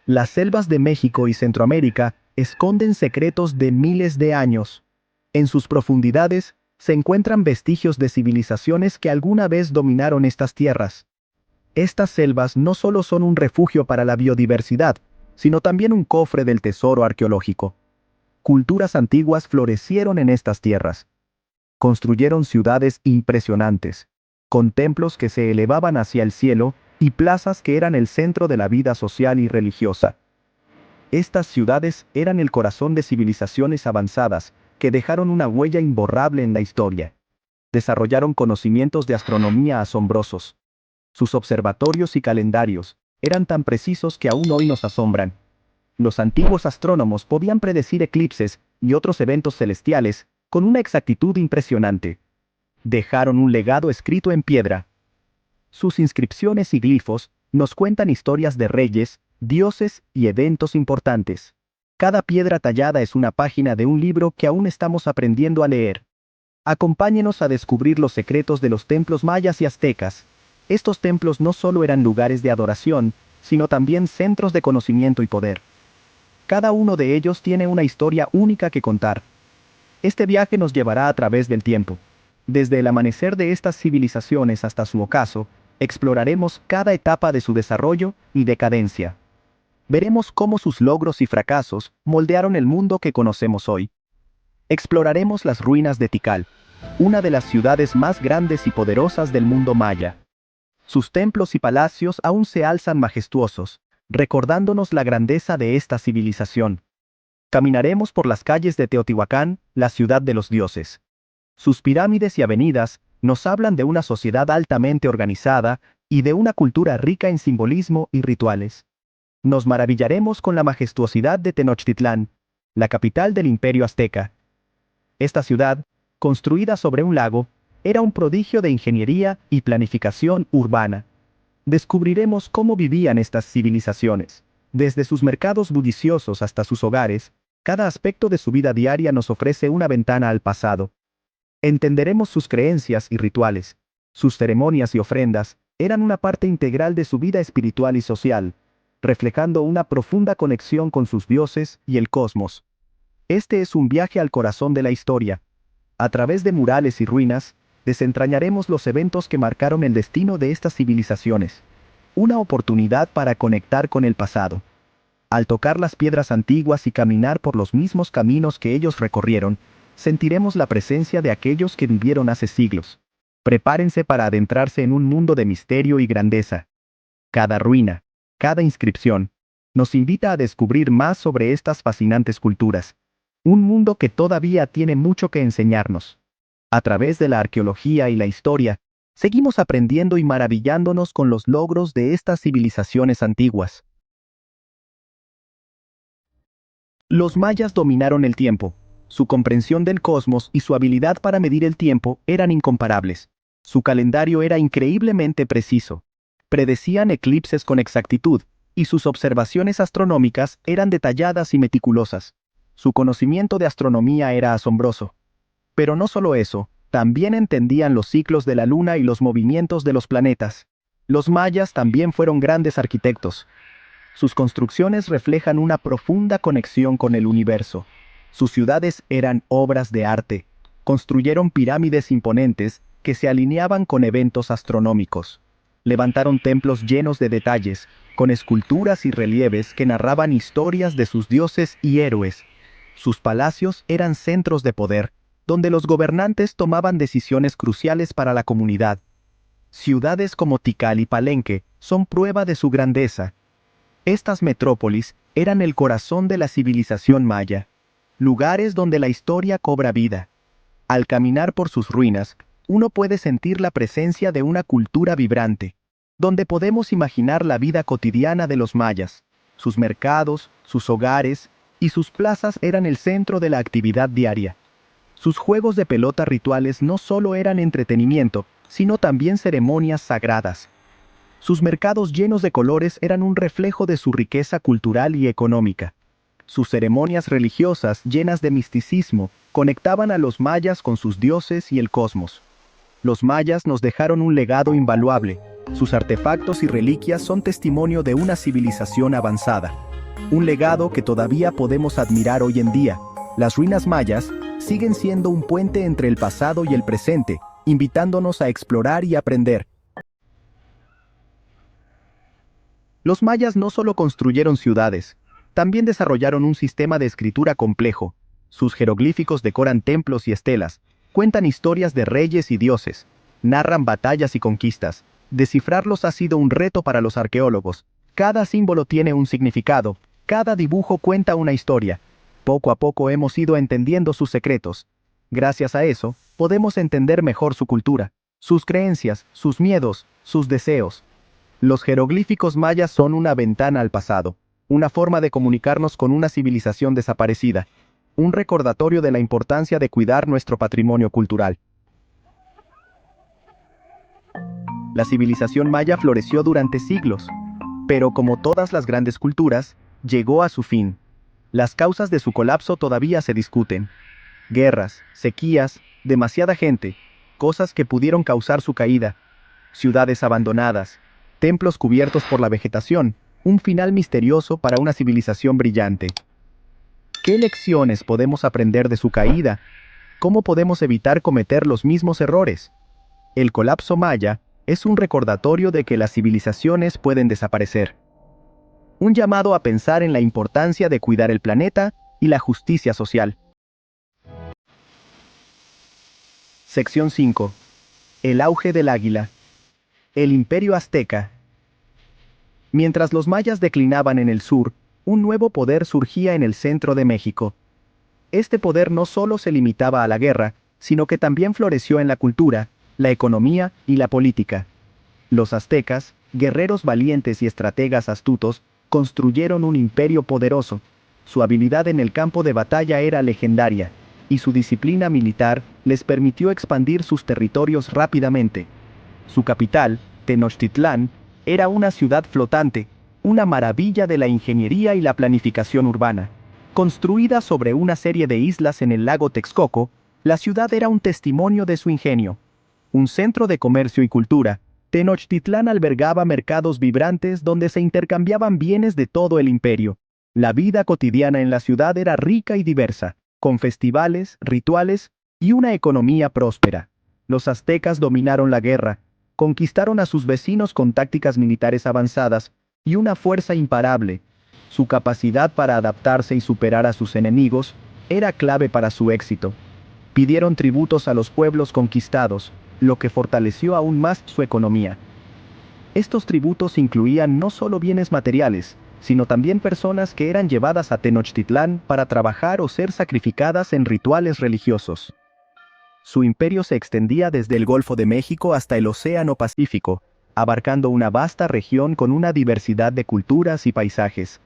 Las selvas de México y Centroamérica esconden secretos de miles de años. En sus profundidades se encuentran vestigios de civilizaciones que alguna vez dominaron estas tierras. Estas selvas no solo son un refugio para la biodiversidad, sino también un cofre del tesoro arqueológico. Culturas antiguas florecieron en estas tierras. Construyeron ciudades impresionantes, con templos que se elevaban hacia el cielo y plazas que eran el centro de la vida social y religiosa. Estas ciudades eran el corazón de civilizaciones avanzadas que dejaron una huella imborrable en la historia. Desarrollaron conocimientos de astronomía asombrosos. Sus observatorios y calendarios eran tan precisos que aún hoy nos asombran. Los antiguos astrónomos podían predecir eclipses y otros eventos celestiales con una exactitud impresionante. Dejaron un legado escrito en piedra. Sus inscripciones y glifos nos cuentan historias de reyes, dioses y eventos importantes. Cada piedra tallada es una página de un libro que aún estamos aprendiendo a leer. Acompáñenos a descubrir los secretos de los templos mayas y aztecas. Estos templos no solo eran lugares de adoración, sino también centros de conocimiento y poder. Cada uno de ellos tiene una historia única que contar. Este viaje nos llevará a través del tiempo. Desde el amanecer de estas civilizaciones hasta su ocaso, exploraremos cada etapa de su desarrollo y decadencia. Veremos cómo sus logros y fracasos moldearon el mundo que conocemos hoy. Exploraremos las ruinas de Tikal, una de las ciudades más grandes y poderosas del mundo maya. Sus templos y palacios aún se alzan majestuosos, recordándonos la grandeza de esta civilización. Caminaremos por las calles de Teotihuacán, la ciudad de los dioses. Sus pirámides y avenidas nos hablan de una sociedad altamente organizada y de una cultura rica en simbolismo y rituales. Nos maravillaremos con la majestuosidad de Tenochtitlán, la capital del Imperio Azteca. Esta ciudad, construida sobre un lago, era un prodigio de ingeniería y planificación urbana. Descubriremos cómo vivían estas civilizaciones. Desde sus mercados bulliciosos hasta sus hogares, cada aspecto de su vida diaria nos ofrece una ventana al pasado. Entenderemos sus creencias y rituales. Sus ceremonias y ofrendas eran una parte integral de su vida espiritual y social, reflejando una profunda conexión con sus dioses y el cosmos. Este es un viaje al corazón de la historia. A través de murales y ruinas, desentrañaremos los eventos que marcaron el destino de estas civilizaciones. Una oportunidad para conectar con el pasado. Al tocar las piedras antiguas y caminar por los mismos caminos que ellos recorrieron, sentiremos la presencia de aquellos que vivieron hace siglos. Prepárense para adentrarse en un mundo de misterio y grandeza. Cada ruina, cada inscripción, nos invita a descubrir más sobre estas fascinantes culturas. Un mundo que todavía tiene mucho que enseñarnos. A través de la arqueología y la historia, seguimos aprendiendo y maravillándonos con los logros de estas civilizaciones antiguas. Los mayas dominaron el tiempo. Su comprensión del cosmos y su habilidad para medir el tiempo eran incomparables. Su calendario era increíblemente preciso. Predecían eclipses con exactitud, y sus observaciones astronómicas eran detalladas y meticulosas. Su conocimiento de astronomía era asombroso. Pero no solo eso, también entendían los ciclos de la luna y los movimientos de los planetas. Los mayas también fueron grandes arquitectos. Sus construcciones reflejan una profunda conexión con el universo. Sus ciudades eran obras de arte. Construyeron pirámides imponentes que se alineaban con eventos astronómicos. Levantaron templos llenos de detalles, con esculturas y relieves que narraban historias de sus dioses y héroes. Sus palacios eran centros de poder, donde los gobernantes tomaban decisiones cruciales para la comunidad. Ciudades como Tikal y Palenque son prueba de su grandeza. Estas metrópolis eran el corazón de la civilización maya, lugares donde la historia cobra vida. Al caminar por sus ruinas, uno puede sentir la presencia de una cultura vibrante, donde podemos imaginar la vida cotidiana de los mayas. Sus mercados, sus hogares y sus plazas eran el centro de la actividad diaria. Sus juegos de pelota rituales no solo eran entretenimiento, sino también ceremonias sagradas. Sus mercados llenos de colores eran un reflejo de su riqueza cultural y económica. Sus ceremonias religiosas llenas de misticismo conectaban a los mayas con sus dioses y el cosmos. Los mayas nos dejaron un legado invaluable. Sus artefactos y reliquias son testimonio de una civilización avanzada. un legado que todavía podemos admirar hoy en día. Las ruinas mayas siguen siendo un puente entre el pasado y el presente, invitándonos a explorar y aprender. Los mayas no solo construyeron ciudades, también desarrollaron un sistema de escritura complejo. Sus jeroglíficos decoran templos y estelas, cuentan historias de reyes y dioses, narran batallas y conquistas. Descifrarlos ha sido un reto para los arqueólogos. Cada símbolo tiene un significado, cada dibujo cuenta una historia. Poco a poco hemos ido entendiendo sus secretos. Gracias a eso, podemos entender mejor su cultura, sus creencias, sus miedos, sus deseos. Los jeroglíficos mayas son una ventana al pasado, una forma de comunicarnos con una civilización desaparecida, un recordatorio de la importancia de cuidar nuestro patrimonio cultural. La civilización maya floreció durante siglos, pero como todas las grandes culturas, llegó a su fin. Las causas de su colapso todavía se discuten. Guerras, sequías, demasiada gente, cosas que pudieron causar su caída. Ciudades abandonadas, templos cubiertos por la vegetación, un final misterioso para una civilización brillante. ¿Qué lecciones podemos aprender de su caída? ¿Cómo podemos evitar cometer los mismos errores? El colapso maya es un recordatorio de que las civilizaciones pueden desaparecer. Un llamado a pensar en la importancia de cuidar el planeta y la justicia social. Sección 5. El auge del águila. El Imperio Azteca. Mientras los mayas declinaban en el sur, un nuevo poder surgía en el centro de México. Este poder no solo se limitaba a la guerra, sino que también floreció en la cultura, la economía y la política. Los aztecas, guerreros valientes y estrategas astutos, construyeron un imperio poderoso. Su habilidad en el campo de batalla era legendaria, y su disciplina militar les permitió expandir sus territorios rápidamente. Su capital, Tenochtitlán, era una ciudad flotante, una maravilla de la ingeniería y la planificación urbana. Construida sobre una serie de islas en el lago Texcoco, la ciudad era un testimonio de su ingenio. Un centro de comercio y cultura, Tenochtitlán albergaba mercados vibrantes donde se intercambiaban bienes de todo el imperio. La vida cotidiana en la ciudad era rica y diversa, con festivales, rituales y una economía próspera. Los aztecas dominaron la guerra, conquistaron a sus vecinos con tácticas militares avanzadas y una fuerza imparable. Su capacidad para adaptarse y superar a sus enemigos era clave para su éxito. Pidieron tributos a los pueblos conquistados, lo que fortaleció aún más su economía. Estos tributos incluían no solo bienes materiales, sino también personas que eran llevadas a Tenochtitlán para trabajar o ser sacrificadas en rituales religiosos. Su imperio se extendía desde el Golfo de México hasta el Océano Pacífico, abarcando una vasta región con una diversidad de culturas y paisajes.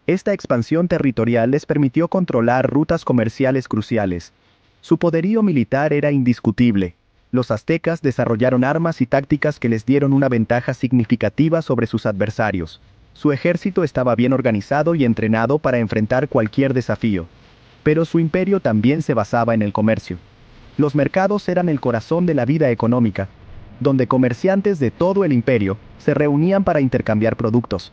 Esta expansión territorial les permitió controlar rutas comerciales cruciales. Su poderío militar era indiscutible. Los aztecas desarrollaron armas y tácticas que les dieron una ventaja significativa sobre sus adversarios. Su ejército estaba bien organizado y entrenado para enfrentar cualquier desafío. Pero su imperio también se basaba en el comercio. Los mercados eran el corazón de la vida económica, donde comerciantes de todo el imperio se reunían para intercambiar productos.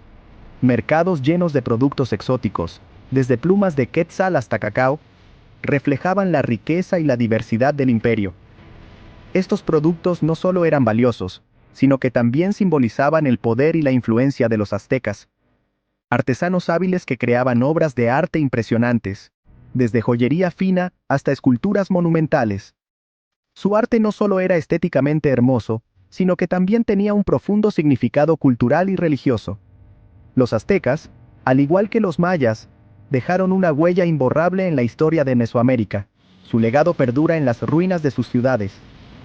Mercados llenos de productos exóticos, desde plumas de quetzal hasta cacao, reflejaban la riqueza y la diversidad del imperio. Estos productos no solo eran valiosos, sino que también simbolizaban el poder y la influencia de los aztecas. Artesanos hábiles que creaban obras de arte impresionantes, desde joyería fina hasta esculturas monumentales. Su arte no solo era estéticamente hermoso, sino que también tenía un profundo significado cultural y religioso. Los aztecas, al igual que los mayas, dejaron una huella imborrable en la historia de Mesoamérica. Su legado perdura en las ruinas de sus ciudades,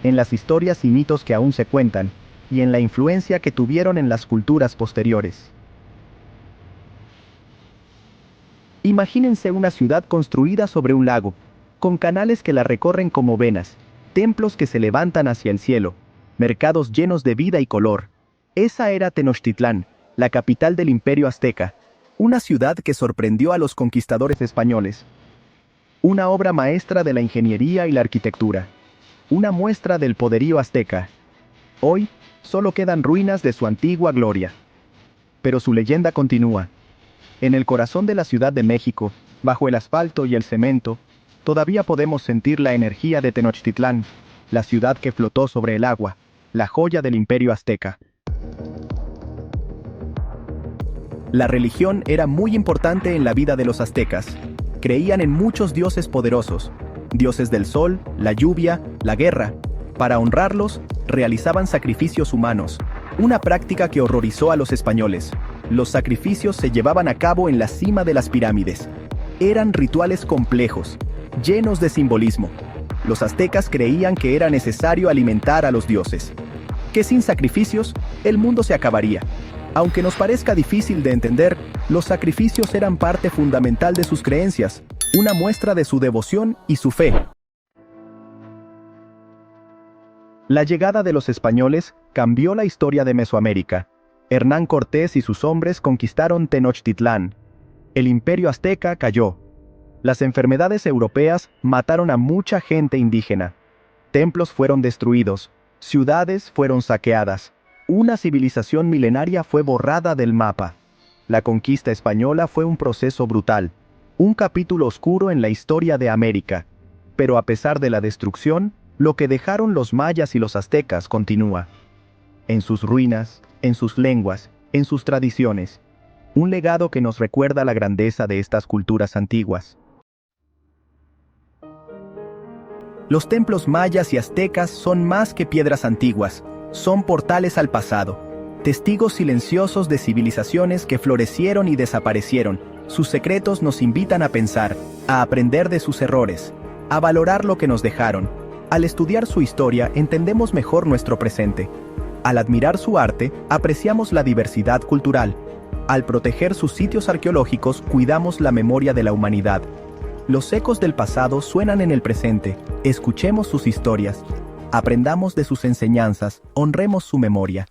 en las historias y mitos que aún se cuentan, y en la influencia que tuvieron en las culturas posteriores. Imagínense una ciudad construida sobre un lago, con canales que la recorren como venas, templos que se levantan hacia el cielo, mercados llenos de vida y color. Esa era Tenochtitlán, la capital del Imperio Azteca, una ciudad que sorprendió a los conquistadores españoles. Una obra maestra de la ingeniería y la arquitectura. Una muestra del poderío azteca. Hoy, solo quedan ruinas de su antigua gloria. Pero su leyenda continúa. En el corazón de la Ciudad de México, bajo el asfalto y el cemento, todavía podemos sentir la energía de Tenochtitlán, la ciudad que flotó sobre el agua, la joya del imperio azteca. La religión era muy importante en la vida de los aztecas. Creían en muchos dioses poderosos, dioses del sol, la lluvia, la guerra. Para honrarlos, realizaban sacrificios humanos, una práctica que horrorizó a los españoles. Los sacrificios se llevaban a cabo en la cima de las pirámides. Eran rituales complejos, llenos de simbolismo. Los aztecas creían que era necesario alimentar a los dioses, que sin sacrificios, el mundo se acabaría. Aunque nos parezca difícil de entender, los sacrificios eran parte fundamental de sus creencias, una muestra de su devoción y su fe. La llegada de los españoles cambió la historia de Mesoamérica. Hernán Cortés y sus hombres conquistaron Tenochtitlán. El imperio azteca cayó. Las enfermedades europeas mataron a mucha gente indígena. Templos fueron destruidos, ciudades fueron saqueadas. Una civilización milenaria fue borrada del mapa. La conquista española fue un proceso brutal, un capítulo oscuro en la historia de América. Pero a pesar de la destrucción, lo que dejaron los mayas y los aztecas continúa. En sus ruinas, en sus lenguas, en sus tradiciones. Un legado que nos recuerda la grandeza de estas culturas antiguas. Los templos mayas y aztecas son más que piedras antiguas, son portales al pasado, testigos silenciosos de civilizaciones que florecieron y desaparecieron. Sus secretos nos invitan a pensar, a aprender de sus errores, a valorar lo que nos dejaron. Al estudiar su historia, entendemos mejor nuestro presente. Al admirar su arte, apreciamos la diversidad cultural. Al proteger sus sitios arqueológicos, cuidamos la memoria de la humanidad. Los ecos del pasado suenan en el presente. Escuchemos sus historias. Aprendamos de sus enseñanzas, honremos su memoria.